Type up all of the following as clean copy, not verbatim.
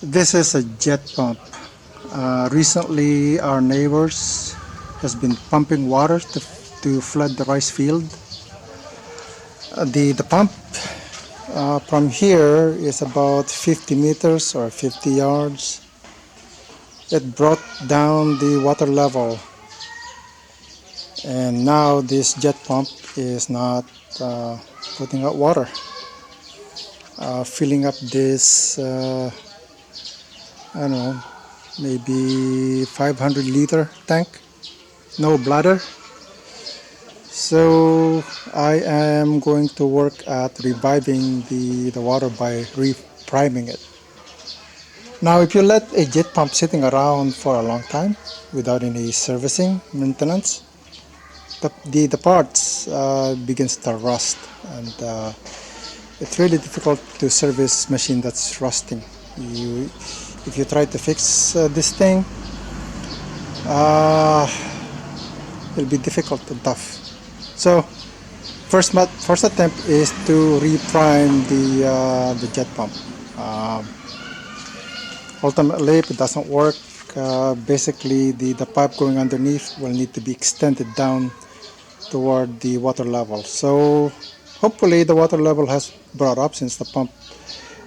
This is a jet pump. Recently, our neighbors has been pumping water to flood the rice field. The pump from here is about 50 meters or 50 yards. It brought down the water level, and now this jet pump is not putting out water, filling up this I don't know, maybe 500-liter tank, no bladder. So I am going to work at reviving the water by re-priming it. Now, if you let a jet pump sitting around for a long time without any servicing, maintenance, the parts begins to rust, and it's really difficult to service machine that's rusting. If you try to fix this thing, it'll be difficult and tough. So first attempt is to reprime the jet pump. Ultimately, if it doesn't work, basically the pipe going underneath will need to be extended down toward the water level. So hopefully the water level has brought up since the pump,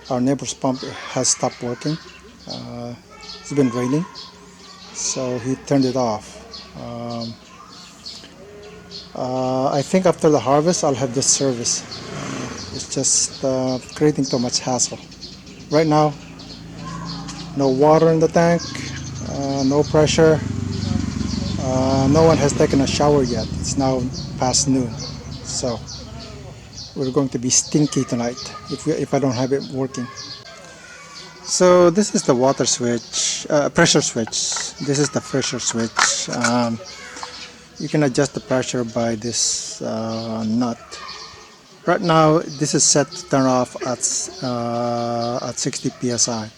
our neighbor's pump, has stopped working. It's been raining, so he turned it off. I think after the harvest I'll have this service. It's just creating too much hassle. Right now, no water in the tank, no pressure. No one has taken a shower yet. It's now past noon, so we're going to be stinky tonight if I don't have it working. So this is the water switch, pressure switch. This is the pressure switch. You can adjust the pressure by this nut. Right now, this is set to turn off at 60 psi.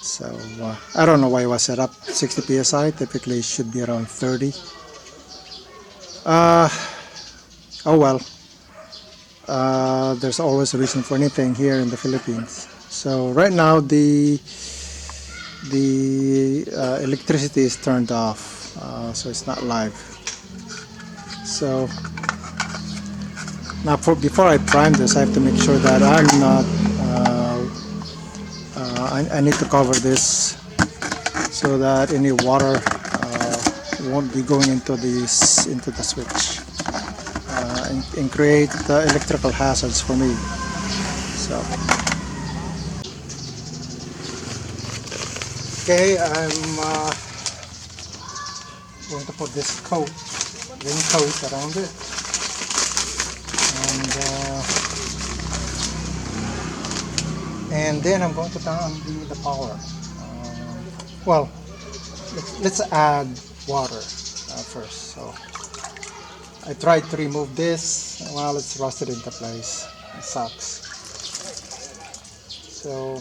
So I don't know why it was set up 60 psi. Typically, it should be around 30. Oh well. There's always a reason for anything here in the Philippines. So right now the electricity is turned off, so it's not live. So now before I prime this, I have to make sure that I'm not. I need to cover this so that any water won't be going into the switch and create electrical hazards for me. So. Okay, I'm going to put this raincoat around it, and then I'm going to turn on the power. Well, let's add water first. So I tried to remove this. Well, it's rusted into place. It sucks. So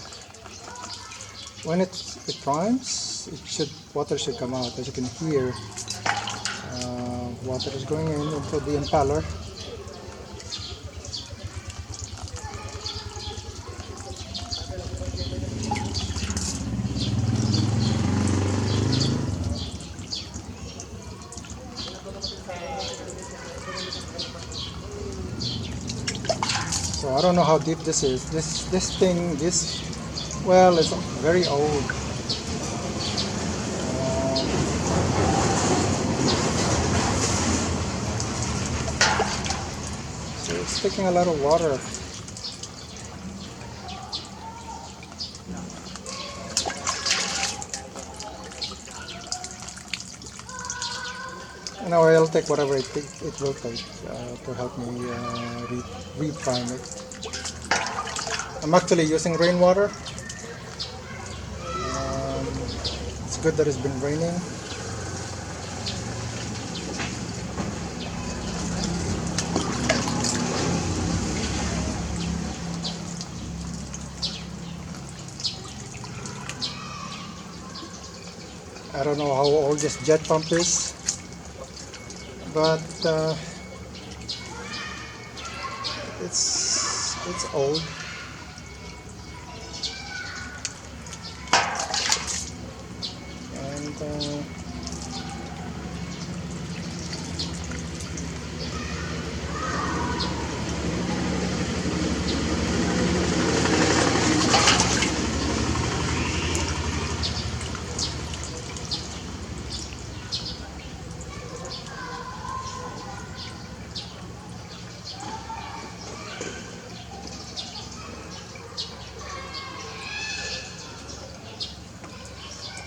when it primes, water should come out. As you can hear, water is going into the impeller. So I don't know how deep this is. This thing, well, it's very old. So it's taking a lot of water. Now I'll take whatever it will take to help me reprime it. I'm actually using rainwater. It's good that it's been raining. I don't know how old this jet pump is, but it's old.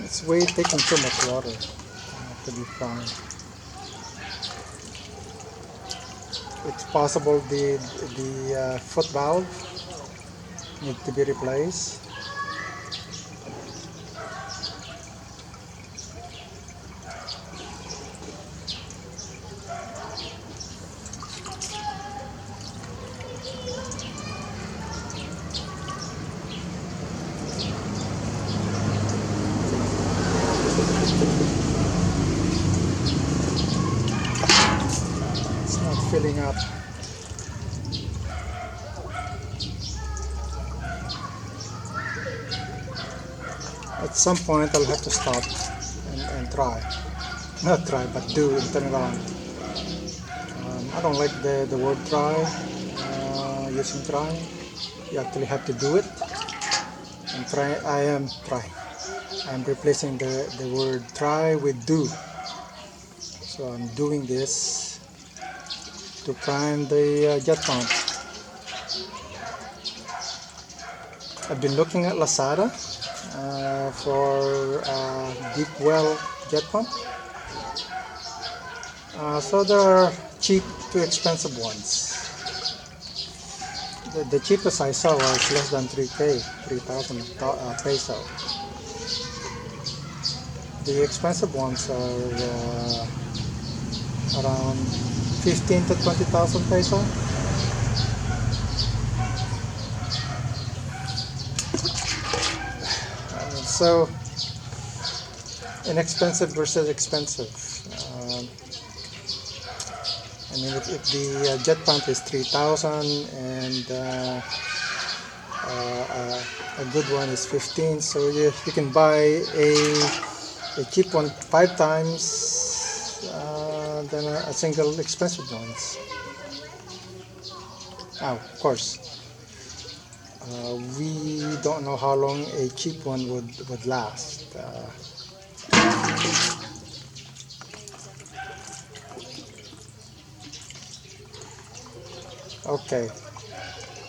It's way taking too much water to be fine. It's possible the foot valve need to be replaced. It's not filling up. At some point I'll have to stop and try. Not try, but do and turn it on. I don't like the word try, using try. You actually have to do it. And try, I am trying. I'm replacing the word try with do. So I'm doing this to prime the jet pump. I've been looking at Lazada for deep well jet pump. So there are cheap to expensive ones. The cheapest I saw was less than 3K, 3,000 peso. The expensive ones are around 15 to 20,000 peso. So inexpensive versus expensive. I mean, if the jet pump is 3,000 and a good one is 15, so you can buy a cheap one 5 times than a single expensive ones. Now, of course, we don't know how long a cheap one would last. Okay,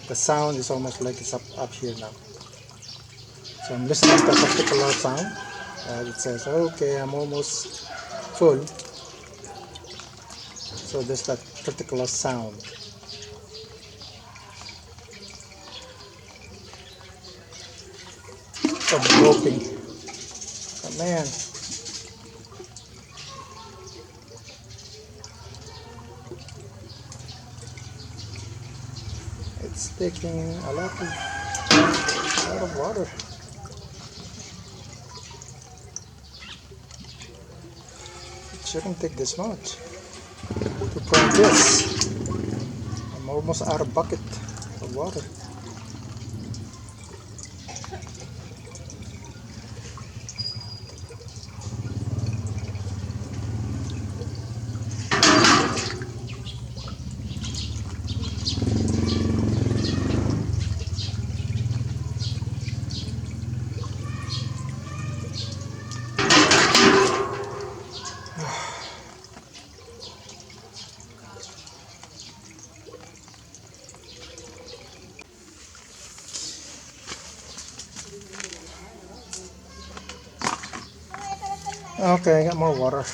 the sound is almost like it's up here now. So I'm listening to a particular sound. It says, okay, I'm almost full. So there's that particular sound. Of groping. Oh, man. It's taking a lot of water. It shouldn't take this much to prime this. I'm almost out of bucket of water. Okay, I got more water.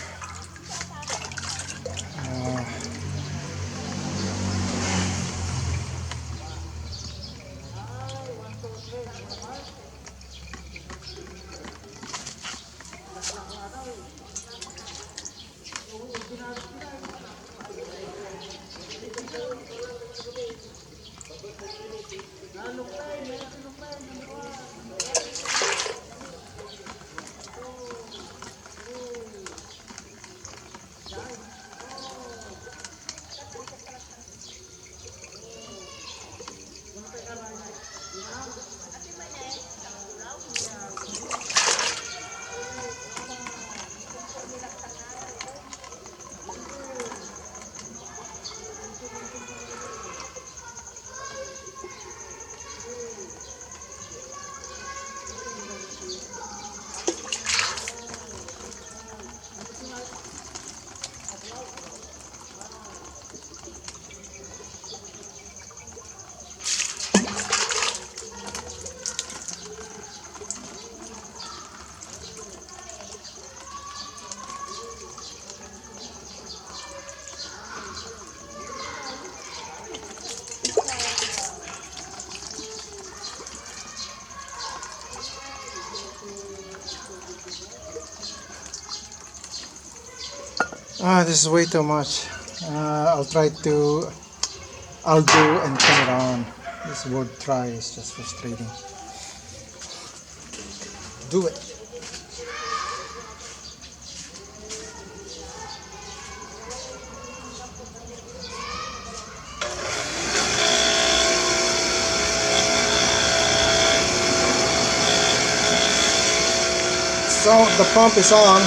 This is way too much. I'll do and turn it on. This word try is just frustrating. Do it. So the pump is on.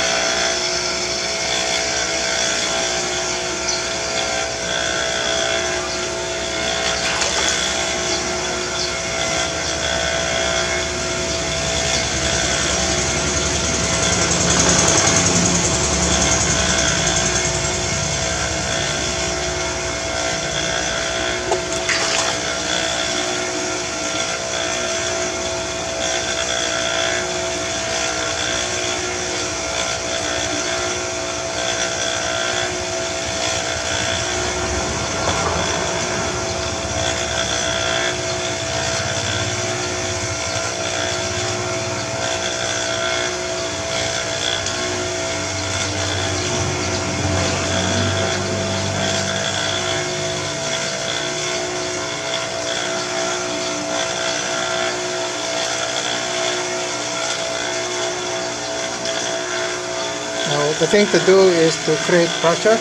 Now the thing to do is to create pressure,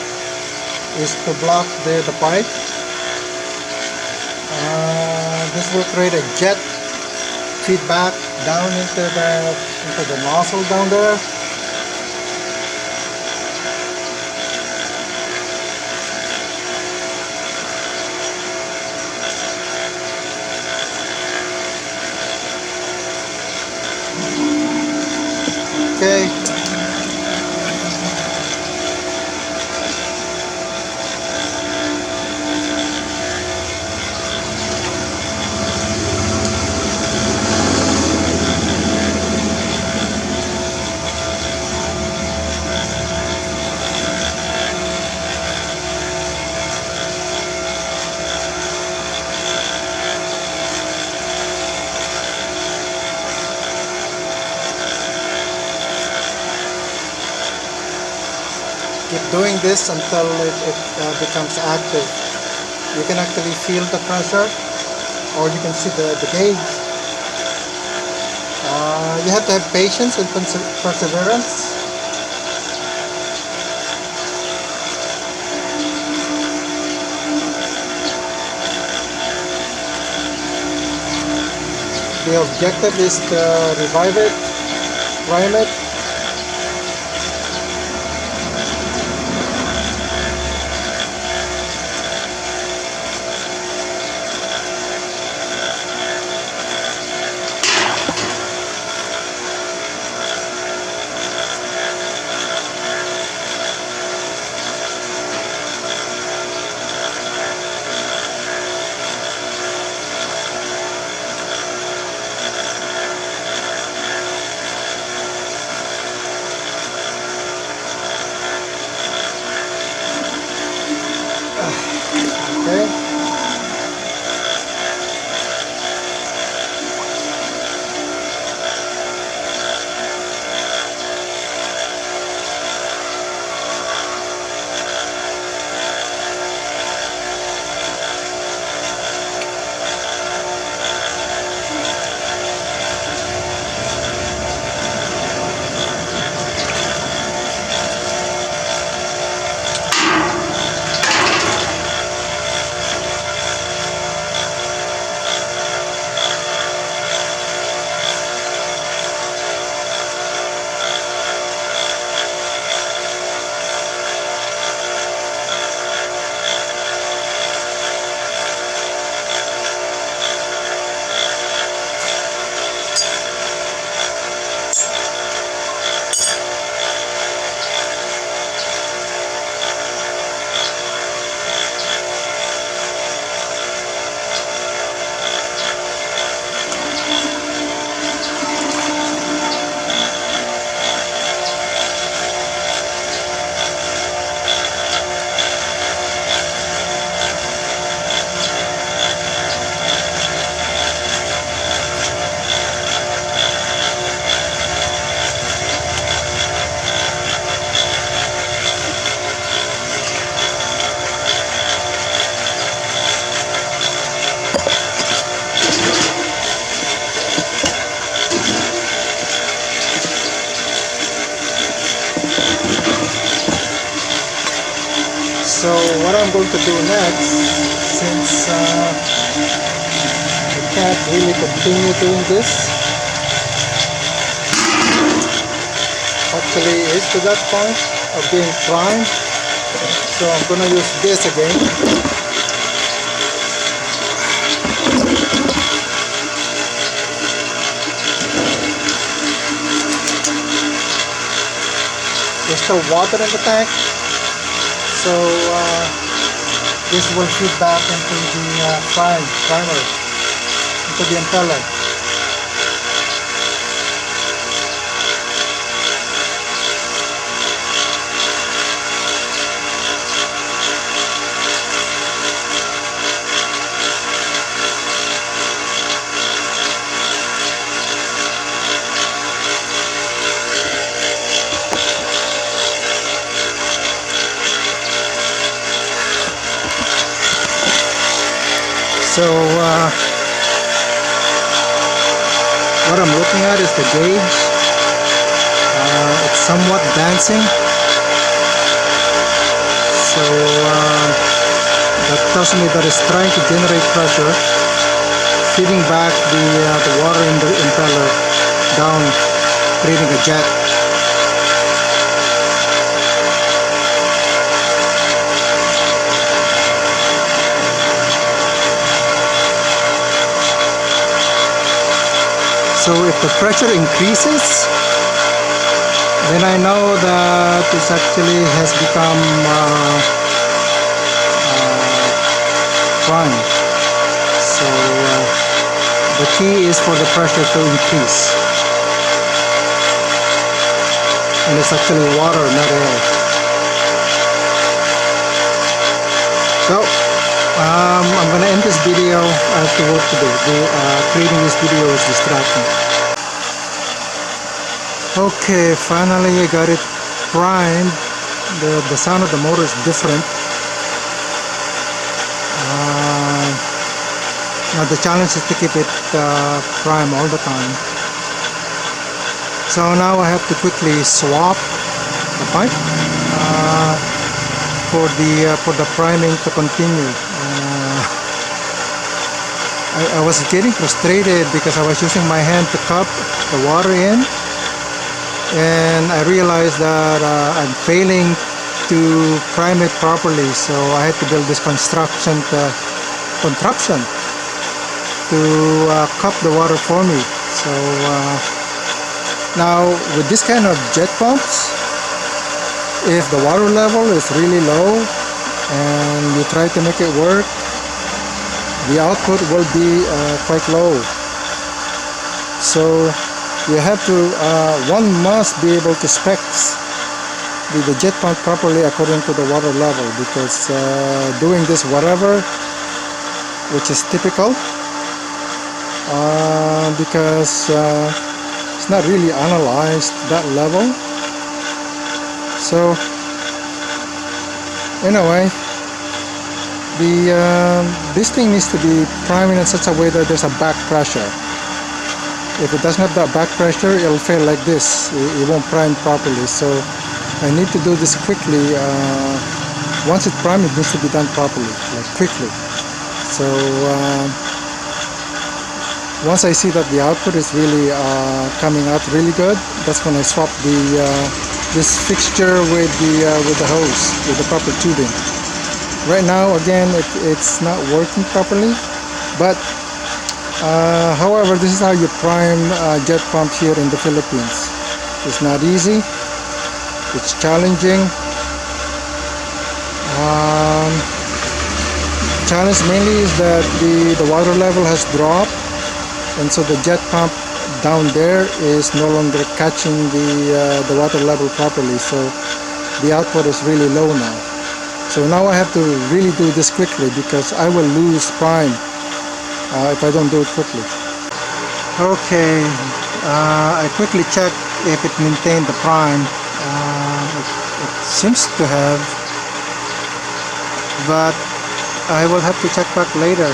is to block the pipe. This will create a jet feedback down into the nozzle down there. Okay. Keep doing this until it becomes active. You can actually feel the pressure, or you can see the gauge. You have to have patience and perseverance. The objective is to revive it, prime it. what I'm going to do next, since I can't really continue doing this, actually is to that point of being primed, so I'm going to use this again. There's still water in the tank, so this will feed back into the primer, into the impeller. So what I'm looking at is the gauge. It's somewhat dancing, so that tells me that it's trying to generate pressure, feeding back the water in the impeller down, creating a jet. So if the pressure increases, then I know that this actually has become prime. So the key is for the pressure to increase. And it's actually water, not air. So I'm gonna end this video. I have to work today. Creating this video is distracting. Okay, finally I got it primed. The sound of the motor is different. Now the challenge is to keep it prime all the time. So now I have to quickly swap the pipe for the priming to continue. I was getting frustrated because I was using my hand to cup the water in, and I realized that I'm failing to prime it properly, so I had to build this contraption to cup the water for me. So now with this kind of jet pumps, if the water level is really low and you try to make it work, the output will be quite low. So you have to, one must be able to spec the jet pump properly according to the water level, because doing this whatever, which is typical, because it's not really analyzed that level. So anyway, this thing needs to be priming in such a way that there's a back pressure. If it doesn't have that back pressure, it'll fail like this. It won't prime properly. So I need to do this quickly. Once it's primed, it needs to be done properly, like quickly. So once I see that the output is really coming out really good, that's when I swap this fixture with the hose, with the proper tubing. Right now, again, it's not working properly, but however, this is how you prime jet pump here in the Philippines. It's not easy. It's challenging. Challenge mainly is that the water level has dropped, and so the jet pump down there is no longer catching the water level properly. So the output is really low now. So now I have to really do this quickly, because I will lose prime if I don't do it quickly. Okay, I quickly checked if it maintained the prime. It seems to have, but I will have to check back later.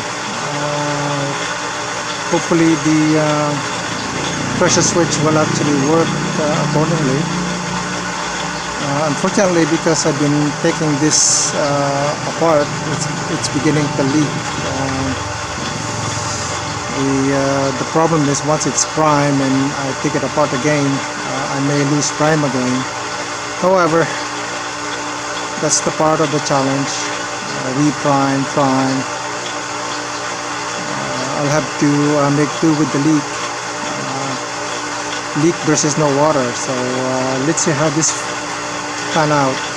Hopefully the pressure switch will actually work accordingly. Unfortunately, because I've been taking this apart, it's beginning to leak. The problem is once it's prime and I take it apart again, I may lose prime again. However, that's the part of the challenge. Reprime, prime. I'll have to make do with the leak. Leak versus no water. So let's see how this pan out.